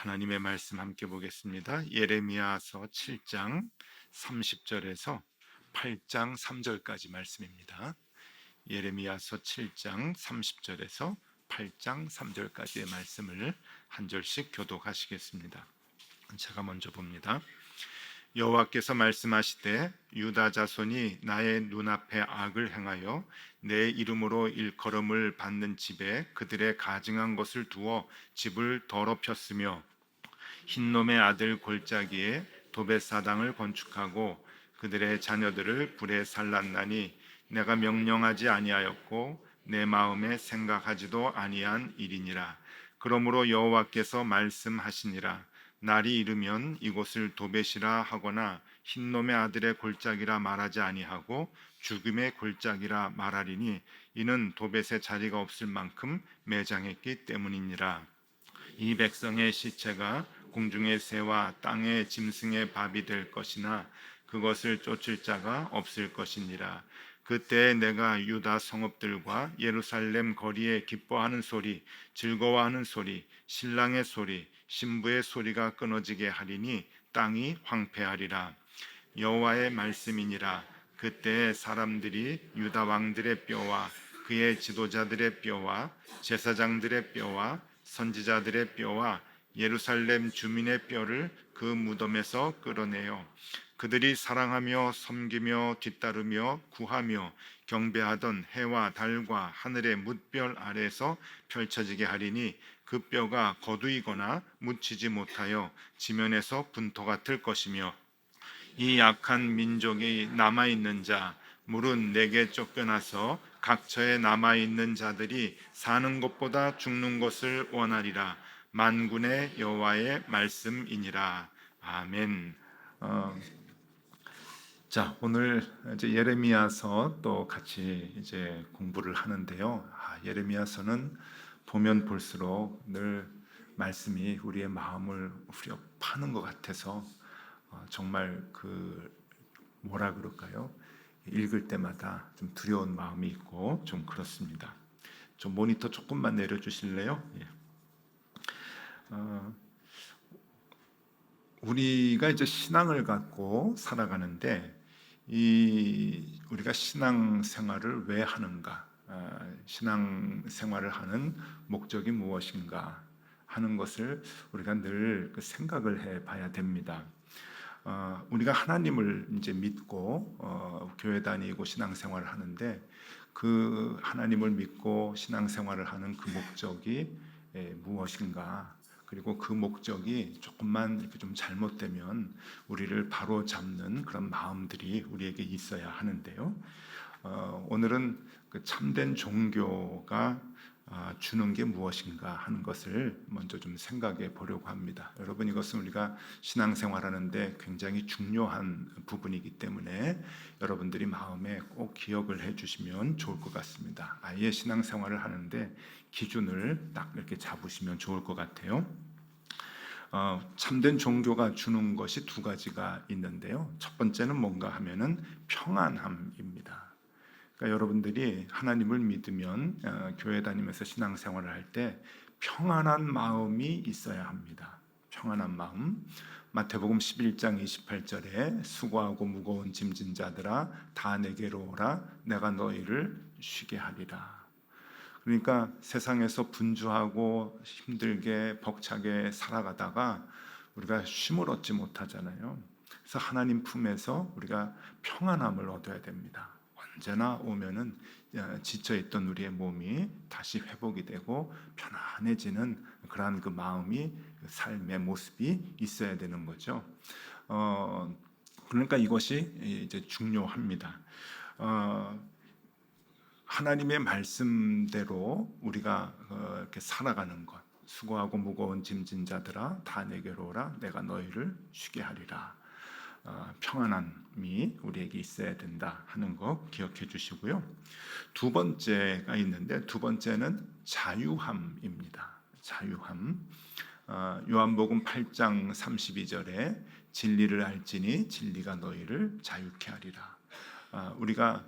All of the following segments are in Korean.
하나님의 말씀 함께 보겠습니다. 예레미야서 7장 30절에서 8장 3절까지 말씀입니다. 예레미야서 7장 30절에서 8장 3절까지의 말씀을 한 절씩 교독하시겠습니다. 제가 먼저 봅니다. 여호와께서 말씀하시되 유다 자손이 나의 눈앞에 악을 행하여 내 이름으로 일컬음을 받는 집에 그들의 가증한 것을 두어 집을 더럽혔으며 흰놈의 아들 골짜기에 도벳사당을 건축하고 그들의 자녀들을 불에 살랐나니 내가 명령하지 아니하였고 내 마음에 생각하지도 아니한 일이니라. 그러므로 여호와께서 말씀하시니라. 날이 이르면 이곳을 도벳이라 하거나 흰놈의 아들의 골짜기라 말하지 아니하고 죽음의 골짜기라 말하리니 이는 도벳의 자리가 없을 만큼 매장했기 때문이니라. 이 백성의 시체가 공중의 새와 땅의 짐승의 밥이 될 것이나 그것을 쫓을 자가 없을 것이니라. 그때 내가 유다 성읍들과 예루살렘 거리에 기뻐하는 소리, 즐거워하는 소리, 신랑의 소리, 신부의 소리가 끊어지게 하리니 땅이 황폐하리라. 여호와의 말씀이니라. 그때 사람들이 유다 왕들의 뼈와 그의 지도자들의 뼈와 제사장들의 뼈와 선지자들의 뼈와 예루살렘 주민의 뼈를 그 무덤에서 끌어내요. 그들이 사랑하며 섬기며 뒤따르며 구하며 경배하던 해와 달과 하늘의 뭇별 아래에서 펼쳐지게 하리니 그 뼈가 거두이거나 묻히지 못하여 지면에서 분토가 틀 것이며 이 약한 민족이 남아있는 자 물은 내게 쫓겨나서 각처에 남아있는 자들이 사는 것보다 죽는 것을 원하리라. 만군의 여호와의 말씀이니라. 아멘. 자, 오늘 이제 예레미야서 또 같이 이제 공부를 하는데요. 예레미야서는 보면 볼수록 늘 말씀이 우리의 마음을 후려 파는 것 같아서 정말 뭐라 그럴까요? 읽을 때마다 좀 두려운 마음이 있고 좀 그렇습니다. 좀 모니터 조금만 내려주실래요? 예. 우리가 이제 신앙을 갖고 살아가는데 우리가 신앙 생활을 왜 하는가? 신앙 생활을 하는 목적이 무엇인가 하는 것을 우리가 늘 생각을 해봐야 됩니다. 우리가 하나님을 이제 믿고 교회 다니고 신앙생활을 하는데 그 하나님을 믿고 신앙생활을 하는 그 목적이 무엇인가? 그리고 그 목적이 조금만 이렇게 좀 잘못되면 우리를 바로 잡는 그런 마음들이 우리에게 있어야 하는데요. 오늘은 그 참된 종교가 주는 게 무엇인가 하는 것을 먼저 좀 생각해 보려고 합니다. 여러분, 이것은 우리가 신앙생활하는데 굉장히 중요한 부분이기 때문에 여러분들이 마음에 꼭 기억을 해주시면 좋을 것 같습니다. 아예 신앙생활을 하는데 기준을 딱 이렇게 잡으시면 좋을 것 같아요. 참된 종교가 주는 것이 두 가지가 있는데요. 첫 번째는 뭔가 하면은 평안함입니다. 그러니까 여러분들이 하나님을 믿으면 교회 다니면서 신앙생활을 할 때 평안한 마음이 있어야 합니다. 평안한 마음. 마태복음 11장 28절에 수고하고 무거운 짐진 자들아 다 내게로 오라 내가 너희를 쉬게 하리라. 그러니까 세상에서 분주하고 힘들게 벅차게 살아가다가 우리가 쉼을 얻지 못하잖아요. 그래서 하나님 품에서 우리가 평안함을 얻어야 됩니다. 언제나 오면은 지쳐있던 우리의 몸이 다시 회복이 되고 편안해지는 그러한 그 마음이 삶의 모습이 있어야 되는 거죠. 그러니까 이것이 이제 중요합니다. 하나님의 말씀대로 우리가 이렇게 살아가는 것. 수고하고 무거운 짐진 자들아 다 내게로 오라 내가 너희를 쉬게 하리라. 평안함이 우리에게 있어야 된다 하는 거 기억해 주시고요. 두 번째가 있는데 두 번째는 자유함입니다. 자유함. 요한복음 8장 32절에 진리를 알지니 진리가 너희를 자유케 하리라. 우리가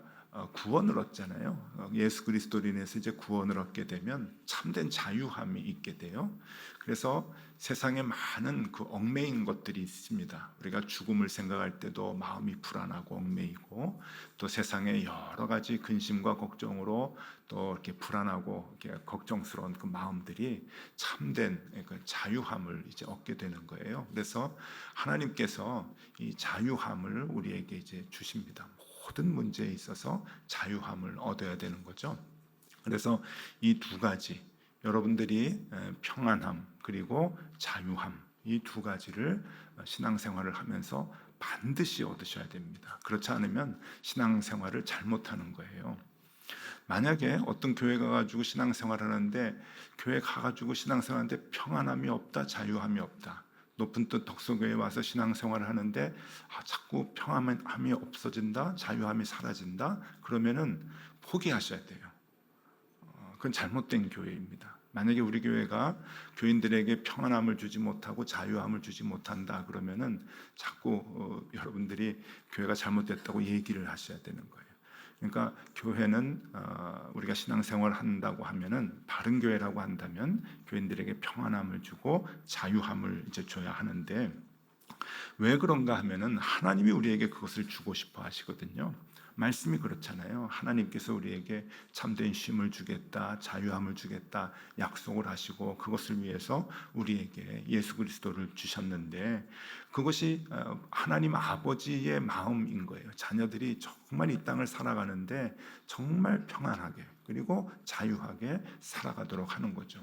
구원을 얻잖아요. 예수 그리스도로 인해서 이제 구원을 얻게 되면 참된 자유함이 있게 돼요. 그래서 세상에 많은 그 얽매인 것들이 있습니다. 우리가 죽음을 생각할 때도 마음이 불안하고 얽매이고, 또 세상에 여러 가지 근심과 걱정으로 또 이렇게 불안하고 이렇게 걱정스러운 그 마음들이 참된 그 자유함을 이제 얻게 되는 거예요. 그래서 하나님께서 이 자유함을 우리에게 이제 주십니다. 모든 문제에 있어서 자유함을 얻어야 되는 거죠. 그래서 이 두 가지, 여러분들이 평안함 그리고 자유함, 이 두 가지를 신앙생활을 하면서 반드시 얻으셔야 됩니다. 그렇지 않으면 신앙생활을 잘못하는 거예요. 만약에 어떤 교회 가가지고 신앙생활을 하는데, 교회 가가지고 신앙생활하는데 평안함이 없다, 자유함이 없다, 높은 뜻 덕소교회에 와서 신앙생활을 하는데 자꾸 평안함이 없어진다, 자유함이 사라진다, 그러면은 포기하셔야 돼요. 그건 잘못된 교회입니다. 만약에 우리 교회가 교인들에게 평안함을 주지 못하고 자유함을 주지 못한다 그러면은 자꾸 여러분들이 교회가 잘못됐다고 얘기를 하셔야 되는 거예요. 그러니까 교회는 우리가 신앙생활을 한다고 하면은, 바른 교회라고 한다면 교인들에게 평안함을 주고 자유함을 이제 줘야 하는데, 왜 그런가 하면은 하나님이 우리에게 그것을 주고 싶어 하시거든요. 말씀이 그렇잖아요. 하나님께서 우리에게 참된 쉼을 주겠다, 자유함을 주겠다 약속을 하시고, 그것을 위해서 우리에게 예수 그리스도를 주셨는데, 그것이 하나님 아버지의 마음인 거예요. 자녀들이 정말 이 땅을 살아가는데 정말 평안하게 그리고 자유하게 살아가도록 하는 거죠.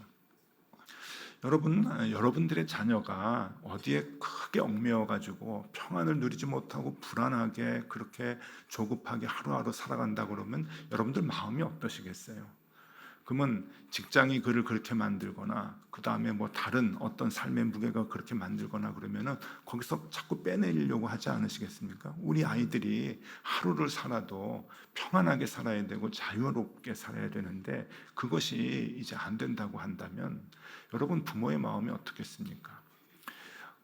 여러분들의 자녀가 어디에 크게 얽매여 가지고 평안을 누리지 못하고 불안하게 그렇게 조급하게 하루하루 살아간다 그러면 여러분들 마음이 어떠시겠어요? 그러면 직장이 그를 그렇게 만들거나, 그 다음에 뭐 다른 어떤 삶의 무게가 그렇게 만들거나 그러면은 거기서 자꾸 빼내려고 하지 않으시겠습니까? 우리 아이들이 하루를 살아도 평안하게 살아야 되고 자유롭게 살아야 되는데, 그것이 이제 안 된다고 한다면 여러분 부모의 마음이 어떻겠습니까?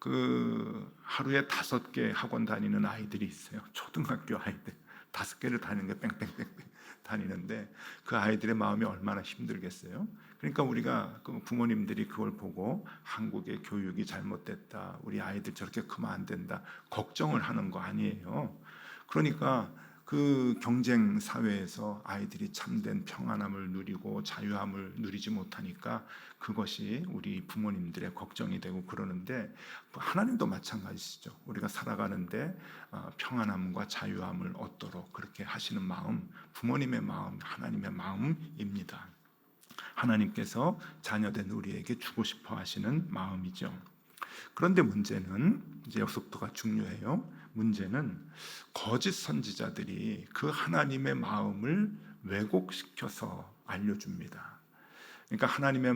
그 하루에 5개 학원 다니는 아이들이 있어요. 초등학교 아이들 5개를 다니는 게 뺑뺑뺑뺑 다니는데, 그 아이들의 마음이 얼마나 힘들겠어요. 그러니까 우리가 그 부모님들이 그걸 보고 한국의 교육이 잘못됐다, 우리 아이들 저렇게 크면 안 된다 걱정을 하는 거 아니에요. 그러니까 그 경쟁 사회에서 아이들이 참된 평안함을 누리고 자유함을 누리지 못하니까 그것이 우리 부모님들의 걱정이 되고 그러는데, 하나님도 마찬가지시죠. 우리가 살아가는데 평안함과 자유함을 얻도록 그렇게 하시는 마음, 부모님의 마음, 하나님의 마음입니다. 하나님께서 자녀된 우리에게 주고 싶어 하시는 마음이죠. 그런데 문제는, 이제 여기서부터가 중요해요. 문제는 거짓 선지자들이 그 하나님의 마음을 왜곡시켜서 알려줍니다. 그러니까 하나님의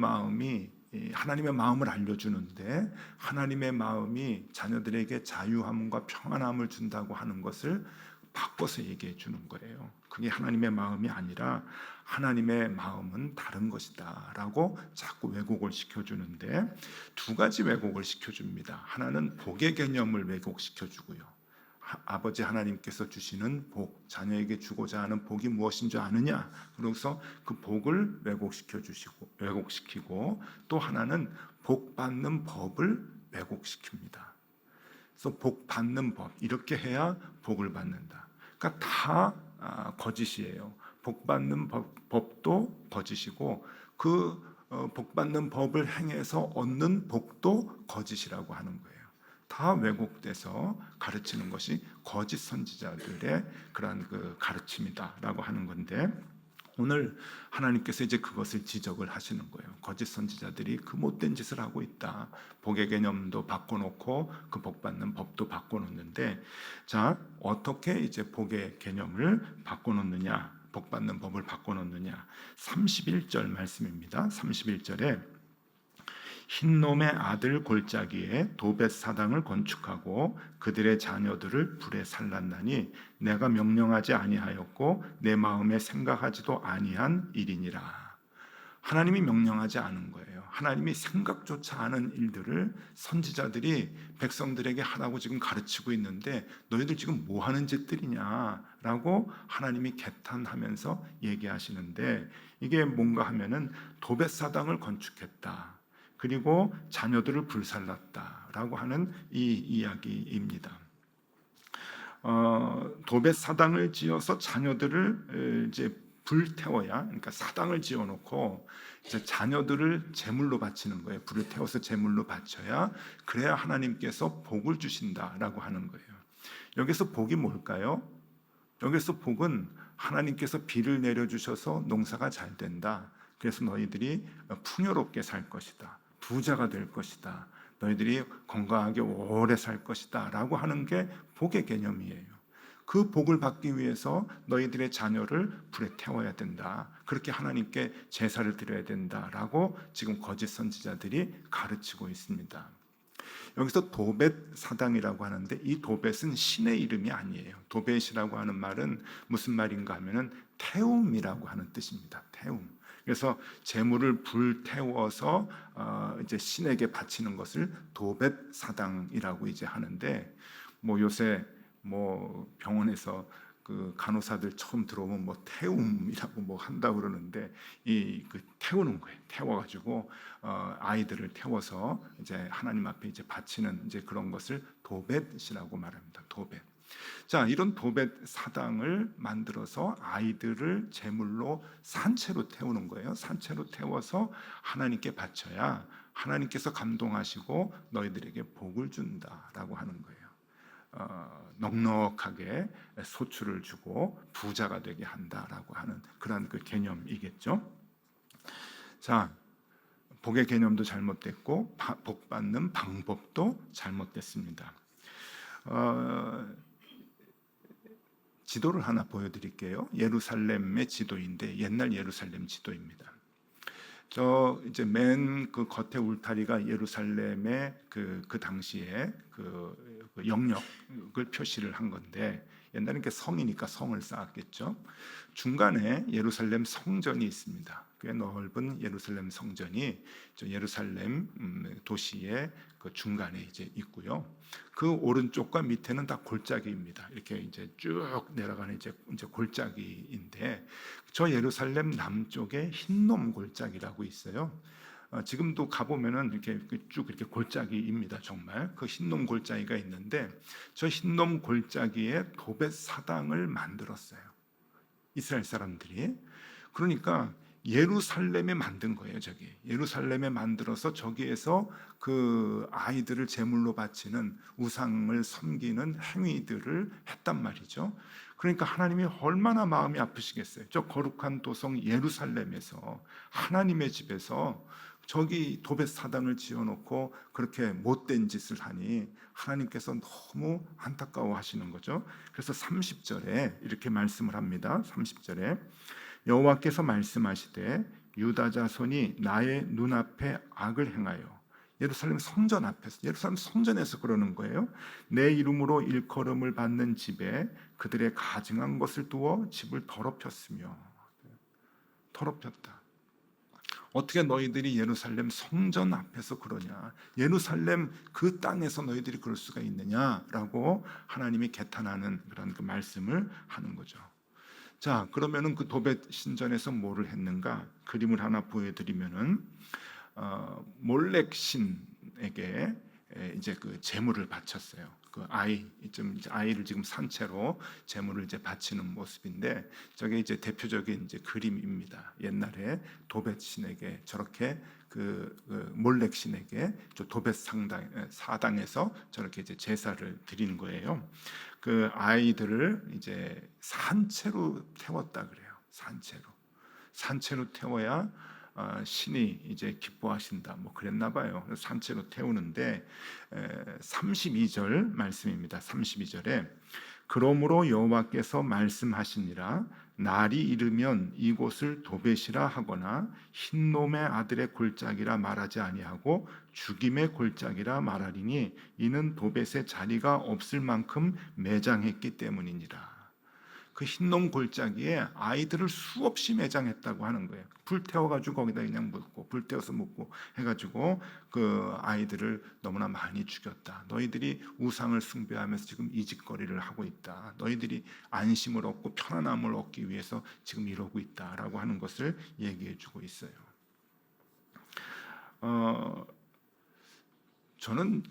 마음을 알려주는데, 하나님의 마음이 자녀들에게 자유함과 평안함을 준다고 하는 것을 바꿔서 얘기해 주는 거예요. 그게 하나님의 마음이 아니라 하나님의 마음은 다른 것이다 라고 자꾸 왜곡을 시켜주는데, 두 가지 왜곡을 시켜줍니다. 하나는 복의 개념을 왜곡시켜주고요, 아버지 하나님께서 주시는 복, 자녀에게 주고자 하는 복이 무엇인 줄 아느냐, 그래서 그 복을 왜곡시키고, 또 하나는 복 받는 법을 왜곡시킵니다. 그래서 복 받는 법, 이렇게 해야 복을 받는다. 그러니까 다 거짓이에요. 복 받는 법도 거짓이고, 그 복 받는 법을 행해서 얻는 복도 거짓이라고 하는 거예요. 다 왜곡돼서 가르치는 것이 거짓 선지자들의 그러한 그 가르침이다라고 하는 건데, 오늘 하나님께서 이제 그것을 지적을 하시는 거예요. 거짓 선지자들이 그 못된 짓을 하고 있다. 복의 개념도 바꿔놓고 그 복 받는 법도 바꿔놓는데, 자, 어떻게 이제 복의 개념을 바꿔놓느냐, 복 받는 법을 바꿔놓느냐. 31절 말씀입니다. 31절에 흰놈의 아들 골짜기에 도벳 사당을 건축하고 그들의 자녀들을 불에 살랐나니 내가 명령하지 아니하였고 내 마음에 생각하지도 아니한 일이니라. 하나님이 명령하지 않은 거예요. 하나님이 생각조차 않은 일들을 선지자들이 백성들에게 하라고 지금 가르치고 있는데 너희들 지금 뭐 하는 짓들이냐라고 하나님이 개탄하면서 얘기하시는데, 이게 뭔가 하면은 도벳 사당을 건축했다, 그리고 자녀들을 불살랐다라고 하는 이 이야기입니다. 도벳 사당을 지어서 자녀들을 이제 불태워야, 그러니까 사당을 지어놓고 이제 자녀들을 제물로 바치는 거예요. 불을 태워서 제물로 바쳐야, 그래야 하나님께서 복을 주신다라고 하는 거예요. 여기서 복이 뭘까요? 여기서 복은 하나님께서 비를 내려주셔서 농사가 잘 된다, 그래서 너희들이 풍요롭게 살 것이다, 부자가 될 것이다, 너희들이 건강하게 오래 살 것이다 라고 하는 게 복의 개념이에요. 그 복을 받기 위해서 너희들의 자녀를 불에 태워야 된다, 그렇게 하나님께 제사를 드려야 된다라고 지금 거짓 선지자들이 가르치고 있습니다. 여기서 도벳 사당이라고 하는데, 이 도벳은 신의 이름이 아니에요. 도벳이라고 하는 말은 무슨 말인가 하면은 태움이라고 하는 뜻입니다. 태움. 그래서 재물을 불태워서 이제 신에게 바치는 것을 도벳 사당이라고 이제 하는데, 뭐 요새 뭐 병원에서 그 간호사들 처음 들어오면 뭐 태움이라고 뭐 한다고 그러는데, 이 그 태우는 거예요. 태워가지고 아이들을 태워서 이제 하나님 앞에 이제 바치는 이제 그런 것을 도벳이라고 말합니다. 도벳. 자, 이런 도벳 사당을 만들어서 아이들을 제물로 산채로 태우는 거예요. 산채로 태워서 하나님께 바쳐야 하나님께서 감동하시고 너희들에게 복을 준다라고 하는 거예요. 넉넉하게 소출을 주고 부자가 되게 한다라고 하는 그런 그 개념이겠죠. 자, 복의 개념도 잘못됐고 복 받는 방법도 잘못됐습니다. 지도를 하나 보여드릴게요. 예루살렘의 지도인데 옛날 예루살렘 지도입니다. 저 이제 맨 그 겉에 울타리가 예루살렘의 그 당시에 그 영역을 표시를 한 건데, 옛날에 이렇게 성이니까 성을 쌓았겠죠. 중간에 예루살렘 성전이 있습니다. 꽤 넓은 예루살렘 성전이 저 예루살렘 도시의 그 중간에 이제 있고요. 그 오른쪽과 밑에는 다 골짜기입니다. 이렇게 이제 쭉 내려가는 이제 골짜기인데, 저 예루살렘 남쪽에 흰놈 골짜기라고 있어요. 지금도 가보면은 이렇게 쭉 이렇게 골짜기입니다. 정말 그 흰놈 골짜기가 있는데, 저 흰놈 골짜기에 도벳 사당을 만들었어요. 이스라엘 사람들이. 그러니까 예루살렘에 만든 거예요. 저기 예루살렘에 만들어서 저기에서 그 아이들을 제물로 바치는, 우상을 섬기는 행위들을 했단 말이죠. 그러니까 하나님이 얼마나 마음이 아프시겠어요. 저 거룩한 도성 예루살렘에서, 하나님의 집에서 저기 도벳 사당을 지어놓고 그렇게 못된 짓을 하니 하나님께서 너무 안타까워 하시는 거죠. 그래서 30절에 이렇게 말씀을 합니다. 30절에 여호와께서 말씀하시되 유다 자손이 나의 눈앞에 악을 행하여, 예루살렘 성전 앞에서, 예루살렘 성전에서 그러는 거예요. 내 이름으로 일컬음을 받는 집에 그들의 가증한 것을 두어 집을 더럽혔으며. 더럽혔다. 어떻게 너희들이 예루살렘 성전 앞에서 그러냐, 예루살렘 그 땅에서 너희들이 그럴 수가 있느냐라고 하나님이 개탄하는 그런 그 말씀을 하는 거죠. 자, 그러면은 그 도벳 신전에서 뭐를 했는가? 그림을 하나 보여드리면은 몰렉 신에게 이제 그 제물을 바쳤어요. 그 아이를 지금 산채로 제물을 이제 바치는 모습인데, 저게 이제 대표적인 이제 그림입니다. 옛날에 도벳 신에게 저렇게 그 몰렉 신에게 저 도벳 사당에서 저렇게 이제 제사를 드리는 거예요. 그 아이들을 이제 산채로 태웠다 그래요. 산채로 태워야 신이 이제 기뻐하신다, 뭐 그랬나 봐요. 산채로 태우는데 32절 말씀입니다. 32절에 그러므로 여호와께서 말씀하시니라, 날이 이르면 이곳을 도벳이라 하거나 흰놈의 아들의 골짜기라 말하지 아니하고 죽임의 골짜기라 말하리니 이는 도벳의 자리가 없을 만큼 매장했기 때문이니라. 그 흰놈 골짜기에 아이들을 수없이 매장했다고 하는 거예요. 불태워가지고 거기다 그냥 묻고 불태워서 묻고 해가지고 그 아이들을 너무나 많이 죽였다. 너희들이 우상을 숭배하면서 지금 이짓거리를 하고 있다. 너희들이 안심을 얻고 편안함을 얻기 위해서 지금 이러고 있다라고 하는 것을 얘기해주고 있어요. 저는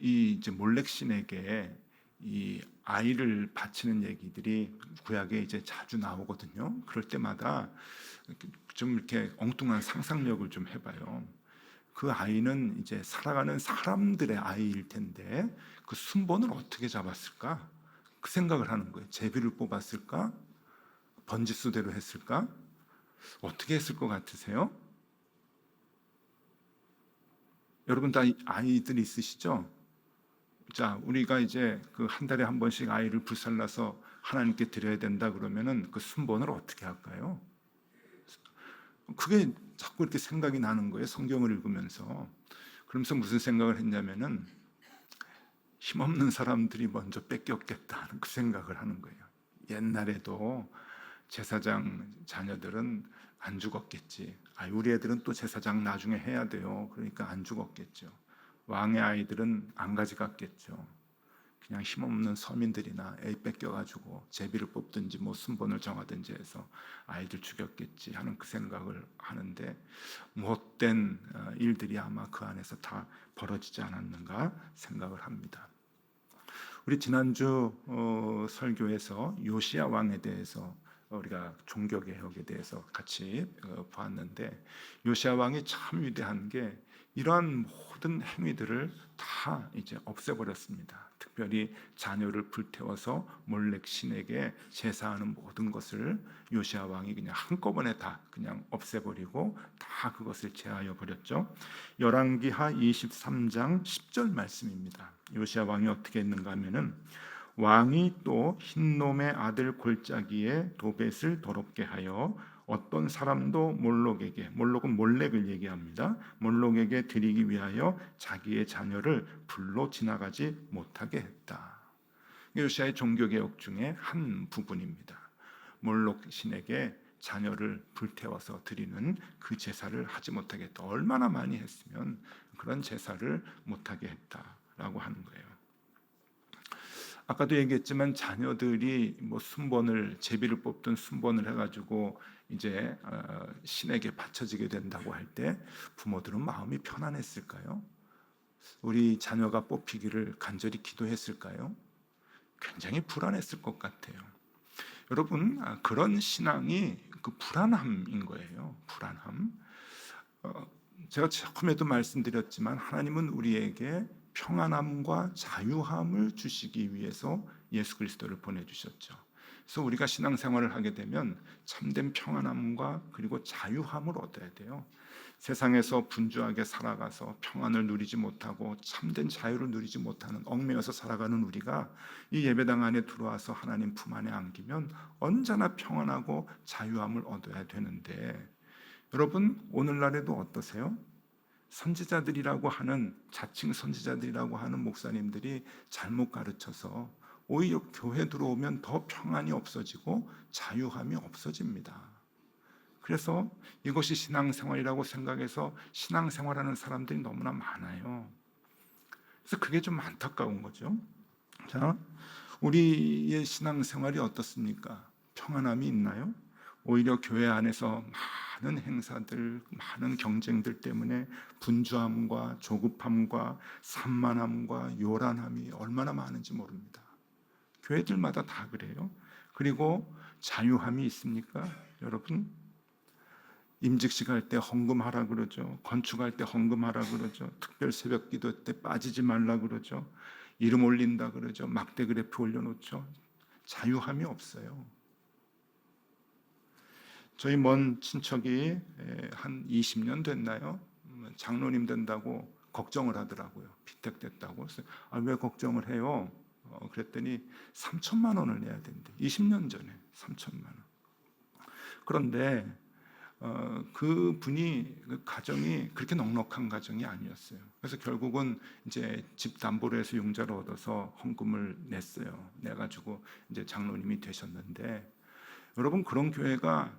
이 이제 몰렉 신에게 이 아이를 바치는 얘기들이 구약에 이제 자주 나오거든요. 그럴 때마다 좀 이렇게 엉뚱한 상상력을 좀 해봐요. 그 아이는 이제 살아가는 사람들의 아이일 텐데 그 순번을 어떻게 잡았을까? 그 생각을 하는 거예요. 제비를 뽑았을까? 번지수대로 했을까? 어떻게 했을 것 같으세요? 여러분 다 아이들 있으시죠? 자, 우리가 이제 그 한 달에 한 번씩 아이를 불살라서 하나님께 드려야 된다 그러면은 그 순번을 어떻게 할까요? 그게 자꾸 이렇게 생각이 나는 거예요. 성경을 읽으면서. 그러면서 무슨 생각을 했냐면은 힘없는 사람들이 먼저 뺏겼겠다는 그 생각을 하는 거예요. 옛날에도 제사장 자녀들은 안 죽었겠지. 우리 애들은 또 제사장 나중에 해야 돼요. 그러니까 안 죽었겠죠. 왕의 아이들은 안 가져갔겠죠. 그냥 힘없는 서민들이나 애 뺏겨가지고 제비를 뽑든지 뭐 순번을 정하든지 해서 아이들 죽였겠지 하는 그 생각을 하는데 못된 일들이 아마 그 안에서 다 벌어지지 않았는가 생각을 합니다. 우리 지난주 설교에서 요시야 왕에 대해서 우리가 종교개혁에 대해서 같이 보았는데 요시야 왕이 참 위대한 게 이러한 모든 행위들을 다 이제 없애버렸습니다. 특별히 자녀를 불태워서 몰렉 신에게 제사하는 모든 것을 요시야 왕이 그냥 한꺼번에 다 그냥 없애버리고 다 그것을 제하여 버렸죠. 열왕기하 23장 10절 말씀입니다. 요시야 왕이 어떻게 했는가 하면은 왕이 또 흰놈의 아들 골짜기에 도벳을 더럽게 하여 어떤 사람도 몰록은 몰렉을 얘기합니다. 몰록에게 드리기 위하여 자기의 자녀를 불로 지나가지 못하게 했다. 요시야의 종교개혁 중에 한 부분입니다. 몰록 신에게 자녀를 불태워서 드리는 그 제사를 하지 못하게 했다. 얼마나 많이 했으면 그런 제사를 못하게 했다라고 하는 거예요. 아까도 얘기했지만 자녀들이 뭐 순번을 제비를 뽑든 순번을 해가지고 이제 신에게 바쳐지게 된다고 할 때 부모들은 마음이 편안했을까요? 우리 자녀가 뽑히기를 간절히 기도했을까요? 굉장히 불안했을 것 같아요. 여러분 그런 신앙이 그 불안함인 거예요. 불안함. 제가 처음에도 말씀드렸지만 하나님은 우리에게 평안함과 자유함을 주시기 위해서 예수 그리스도를 보내주셨죠. 그래서 우리가 신앙생활을 하게 되면 참된 평안함과 그리고 자유함을 얻어야 돼요. 세상에서 분주하게 살아가서 평안을 누리지 못하고 참된 자유를 누리지 못하는 얽매여서 살아가는 우리가 이 예배당 안에 들어와서 하나님 품 안에 안기면 언제나 평안하고 자유함을 얻어야 되는데 여러분 오늘날에도 어떠세요? 선지자들이라고 하는 자칭 선지자들이라고 하는 목사님들이 잘못 가르쳐서 오히려 교회 들어오면 더 평안이 없어지고 자유함이 없어집니다. 그래서 이것이 신앙생활이라고 생각해서 신앙생활하는 사람들이 너무나 많아요. 그래서 그게 좀 안타까운 거죠. 자, 우리의 신앙생활이 어떻습니까? 평안함이 있나요? 오히려 교회 안에서 많은 행사들, 많은 경쟁들 때문에 분주함과 조급함과 산만함과 요란함이 얼마나 많은지 모릅니다. 교회들마다 다 그래요. 그리고 자유함이 있습니까? 여러분, 임직식 할 때 헌금하라 그러죠. 건축할 때 헌금하라 그러죠. 특별 새벽 기도 때 빠지지 말라 그러죠. 이름 올린다 그러죠. 막대 그래프 올려놓죠. 자유함이 없어요. 저희 먼 친척이 한 20년 됐나요? 장로님 된다고 걱정을 하더라고요. 피택됐다고. 그래서 왜 걱정을 해요? 그랬더니 3천만 원을 내야 된대. 20년 전에 3천만 원. 그런데 그 분이 그 가정이 그렇게 넉넉한 가정이 아니었어요. 그래서 결국은 이제 집 담보로 해서 융자를 얻어서 헌금을 냈어요. 내가지고 이제 장로님이 되셨는데, 여러분 그런 교회가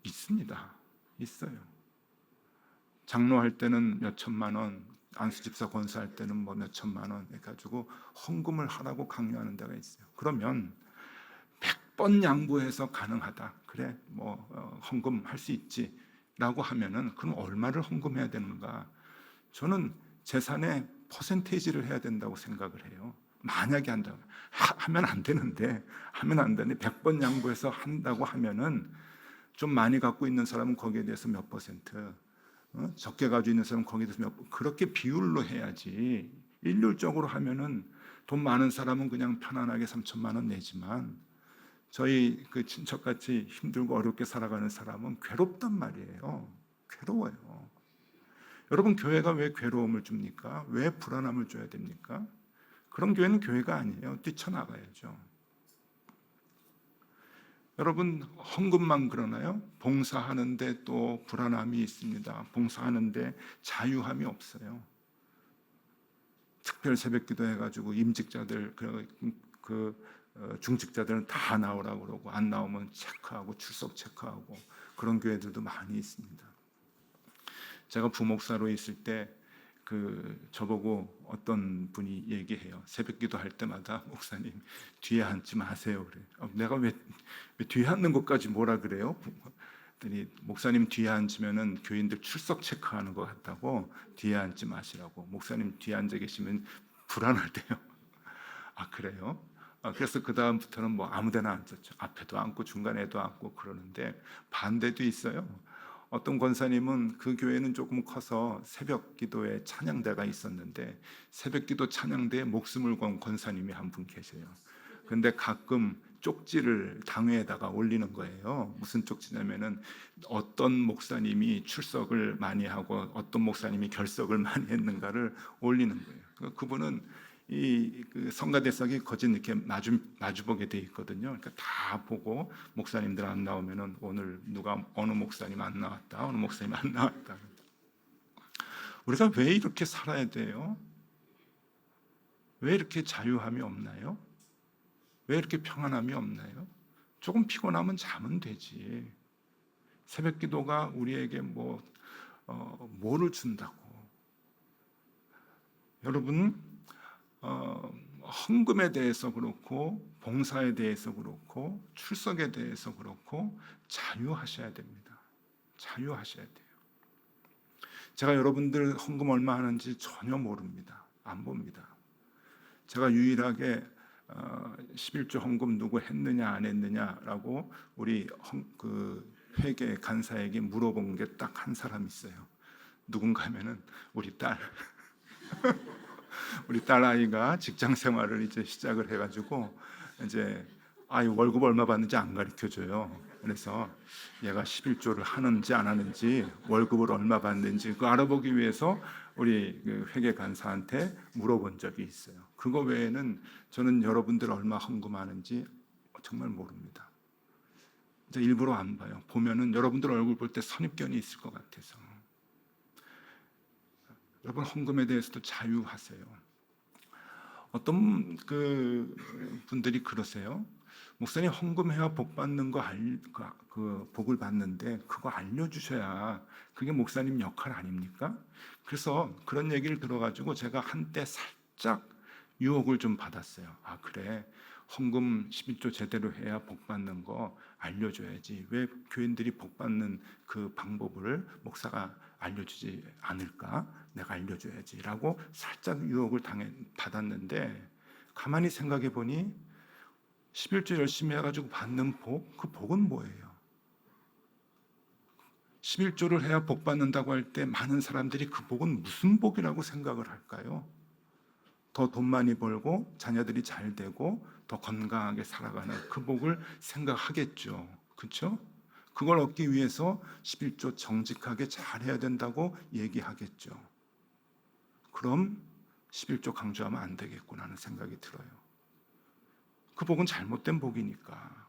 있습니다. 있어요. 장로할 때는 몇 천만 원, 안수집사 권사할 때는 뭐 몇 천만 원 해가지고 헌금을 하라고 강요하는 데가 있어요. 그러면 100번 양보해서 가능하다. 그래, 뭐 헌금할 수 있지라고 하면은 그럼 얼마를 헌금해야 되는가? 저는 재산의 퍼센테이지를 해야 된다고 생각을 해요. 만약에 한다면 하면 안 되는데, 100번 양보해서 한다고 하면은 좀 많이 갖고 있는 사람은 거기에 대해서 몇 퍼센트, 적게 가지고 있는 사람은 거기에 대해서 그렇게 비율로 해야지. 일률적으로 하면은 돈 많은 사람은 그냥 편안하게 3천만 원 내지만, 저희 그 친척같이 힘들고 어렵게 살아가는 사람은 괴롭단 말이에요. 괴로워요. 여러분, 교회가 왜 괴로움을 줍니까? 왜 불안함을 줘야 됩니까? 그런 교회는 교회가 아니에요. 뛰쳐나가야죠. 여러분, 헌금만 그러나요? 봉사하는데 또 불안함이 있습니다. 봉사하는데 자유함이 없어요. 특별 새벽기도 해가지고 임직자들, 중직자들은 다 나오라고 그러고, 안 나오면 체크하고 출석 체크하고, 그런 교회들도 많이 있습니다. 제가 부목사로 있을 때 저보고 어떤 분이 얘기해요. 새벽기도 할 때마다 목사님 뒤에 앉지 마세요 그래. 내가 왜 뒤에 앉는 것까지 뭐라 그래요? 그랬더니 목사님 뒤에 앉으면은 교인들 출석 체크하는 것 같다고 뒤에 앉지 마시라고. 목사님 뒤에 앉아 계시면 불안하대요. 아 그래요? 그래서 그 다음부터는 뭐 아무데나 앉았죠. 앞에도 앉고 중간에도 앉고 그러는데, 반대도 있어요. 어떤 권사님은 그 교회는 조금 커서 새벽 기도에 찬양대가 있었는데, 새벽 기도 찬양대에 목숨을 건 권사님이 한 분 계세요. 근데 가끔 쪽지를 당회에다가 올리는 거예요. 무슨 쪽지냐면은 어떤 목사님이 출석을 많이 하고 어떤 목사님이 결석을 많이 했는가를 올리는 거예요. 그분은 그 성가대석이 거진 이렇게 마주보게 돼 있거든요. 그러니까 다 보고 목사님들 안 나오면은 오늘 누가 어느 목사님 안 나왔다, 어느 목사님 안 나왔다. 우리가 왜 이렇게 살아야 돼요? 왜 이렇게 자유함이 없나요? 왜 이렇게 평안함이 없나요? 조금 피곤하면 자면 되지. 새벽 기도가 우리에게 뭐를 준다고? 여러분, 헌금에 대해서 그렇고 봉사에 대해서 그렇고 출석에 대해서 그렇고 자유하셔야 됩니다. 자유하셔야 돼요. 제가 여러분들 헌금 얼마 하는지 전혀 모릅니다. 안 봅니다. 제가 유일하게 11조 헌금 누구 했느냐 안 했느냐라고 우리 회계 간사에게 물어본 게 딱 한 사람 있어요. 누군가 하면은 우리 딸. 우리 딸 아이가 직장 생활을 이제 시작을 해가지고 이제 아이 월급 얼마 받는지 안 가르쳐 줘요. 그래서 얘가 11조를 하는지 안 하는지, 월급을 얼마 받는지 그 알아보기 위해서 우리 회계 간사한테 물어본 적이 있어요. 그거 외에는 저는 여러분들 얼마 헌금하는지 정말 모릅니다. 이제 일부러 안 봐요. 보면은 여러분들 얼굴 볼 때 선입견이 있을 것 같아서. 여러분 헌금에 대해서도 자유하세요. 어떤 분들이 그러세요. 목사님 헌금해야 복 받는 거 복을 받는데 그거 알려주셔야 그게 목사님 역할 아닙니까? 그래서 그런 얘기를 들어가지고 제가 한때 살짝 유혹을 좀 받았어요. 아 그래, 헌금 11조 제대로 해야 복 받는 거 알려줘야지. 왜 교인들이 복 받는 그 방법을 목사가 알려주지 않을까? 내가 알려줘야지라고 살짝 유혹을 받았는데, 가만히 생각해 보니 11조 열심히 해가지고 받는 복, 그 복은 뭐예요? 11조를 해야 복 받는다고 할 때 많은 사람들이 그 복은 무슨 복이라고 생각을 할까요? 더 돈 많이 벌고 자녀들이 잘 되고 더 건강하게 살아가는 그 복을 생각하겠죠. 그렇죠? 그걸 얻기 위해서 11조 정직하게 잘해야 된다고 얘기하겠죠. 그럼 11조 강조하면 안 되겠구나 하는 생각이 들어요. 그 복은 잘못된 복이니까.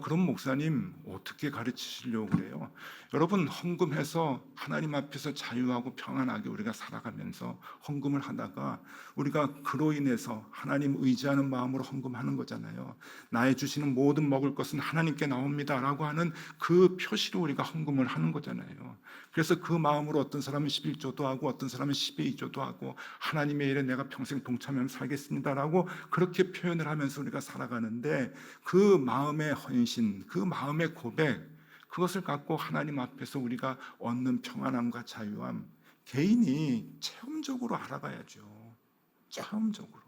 그럼 목사님 어떻게 가르치시려고 그래요? 여러분, 헌금해서 하나님 앞에서 자유하고 평안하게 우리가 살아가면서 헌금을 하다가 우리가 그로 인해서 하나님 의지하는 마음으로 헌금하는 거잖아요. 나의 주시는 모든 먹을 것은 하나님께 나옵니다라고 하는 그 표시로 우리가 헌금을 하는 거잖아요. 그래서 그 마음으로 어떤 사람은 11조도 하고 어떤 사람은 12조도 하고 하나님의 일에 내가 평생 동참하면서 살겠습니다라고 그렇게 표현을 하면서 우리가 살아가는데, 그 마음의 헌신, 그 마음의 고백, 그것을 갖고 하나님 앞에서 우리가 얻는 평안함과 자유함, 개인이 체험적으로 알아가야죠. 체험적으로.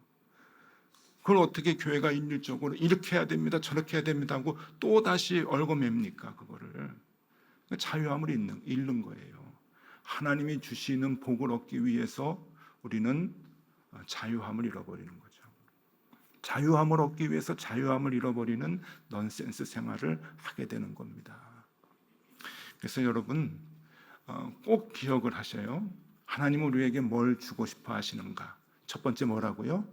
그걸 어떻게 교회가 일률적으로 이렇게 해야 됩니다, 저렇게 해야 됩니다 하고 또 다시 얽어맵니까? 그거를 자유함을 잃는 거예요. 하나님이 주시는 복을 얻기 위해서 우리는 자유함을 잃어버리는 거죠. 자유함을 얻기 위해서 자유함을 잃어버리는 넌센스 생활을 하게 되는 겁니다. 그래서 여러분, 꼭 기억을 하셔요. 하나님은 우리에게 뭘 주고 싶어 하시는가? 첫 번째 뭐라고요?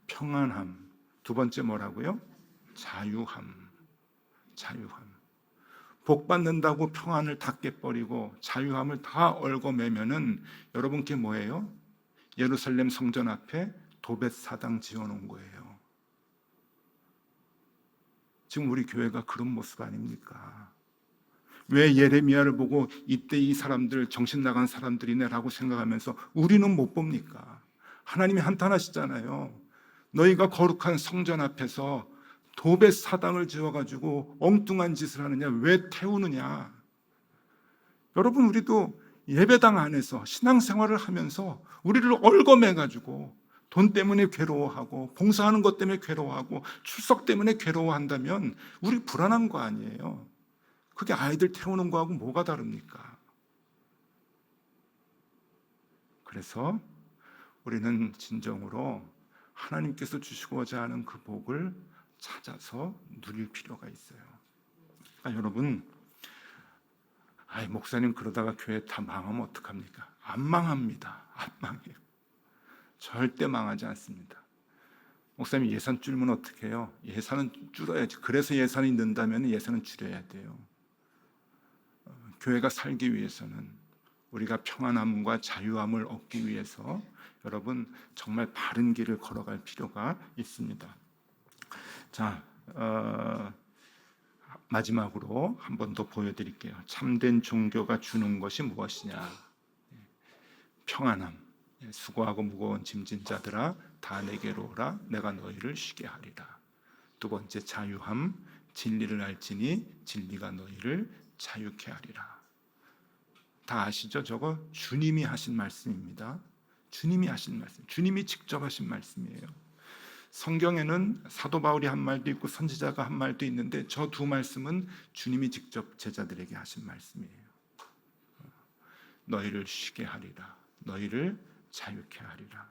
평안함. 두 번째 뭐라고요? 자유함. 자유함. 복 받는다고 평안을 다 깨버리고 자유함을 다 얽어매면은 여러분, 그게 뭐예요? 예루살렘 성전 앞에 도벳 사당 지어놓은 거예요. 지금 우리 교회가 그런 모습 아닙니까? 왜 예레미야를 보고 이때 이 사람들 정신 나간 사람들이네라고 생각하면서 우리는 못 봅니까? 하나님이 한탄하시잖아요. 너희가 거룩한 성전 앞에서 도벳 사당을 지어가지고 엉뚱한 짓을 하느냐? 왜 태우느냐? 여러분, 우리도 예배당 안에서 신앙생활을 하면서 우리를 얽어매가지고 돈 때문에 괴로워하고 봉사하는 것 때문에 괴로워하고 출석 때문에 괴로워한다면 우리 불안한 거 아니에요? 그게 아이들 태우는 거하고 뭐가 다릅니까? 그래서 우리는 진정으로 하나님께서 주시고자 하는 그 복을 찾아서 누릴 필요가 있어요. 그러니까 여러분, 목사님 그러다가 교회 다 망하면 어떡합니까? 안 망합니다. 안 망해요. 절대 망하지 않습니다. 목사님 예산 줄면 어떻게 해요? 예산은 줄어야지. 그래서 예산이 는다면 예산은 줄여야 돼요. 교회가 살기 위해서는, 우리가 평안함과 자유함을 얻기 위해서 여러분 정말 바른 길을 걸어갈 필요가 있습니다. 자, 마지막으로 한 번 더 보여드릴게요. 참된 종교가 주는 것이 무엇이냐? 평안함. 수고하고 무거운 짐진 자들아 다 내게로 오라, 내가 너희를 쉬게 하리라. 두 번째, 자유함. 진리를 알지니 진리가 너희를 자유케 하리라. 다 아시죠? 저거 주님이 하신 말씀입니다. 주님이 하신 말씀, 주님이 직접 하신 말씀이에요. 성경에는 사도 바울이 한 말도 있고 선지자가 한 말도 있는데 저 두 말씀은 주님이 직접 제자들에게 하신 말씀이에요. 너희를 쉬게 하리라, 너희를 자유케 하리라.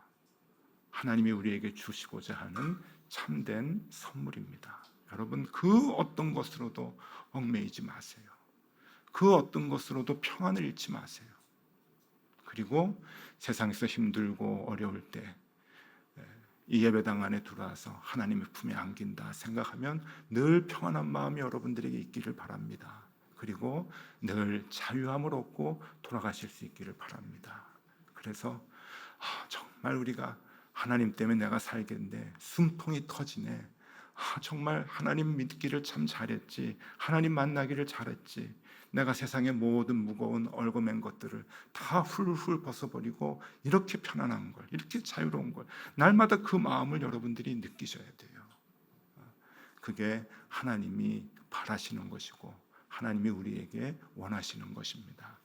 하나님이 우리에게 주시고자 하는 참된 선물입니다. 여러분, 그 어떤 것으로도 얽매이지 마세요. 그 어떤 것으로도 평안을 잃지 마세요. 그리고 세상에서 힘들고 어려울 때 이 예배당 안에 들어와서 하나님의 품에 안긴다 생각하면 늘 평안한 마음이 여러분들에게 있기를 바랍니다. 그리고 늘 자유함을 얻고 돌아가실 수 있기를 바랍니다. 그래서 정말 우리가 하나님 때문에 내가 살겠는데 숨통이 터지네. 정말 하나님 믿기를 참 잘했지. 하나님 만나기를 잘했지. 내가 세상의 모든 무거운 얽어맨 것들을 다 훌훌 벗어버리고 이렇게 편안한 걸, 이렇게 자유로운 걸, 날마다 그 마음을 여러분들이 느끼셔야 돼요. 그게 하나님이 바라시는 것이고 하나님이 우리에게 원하시는 것입니다.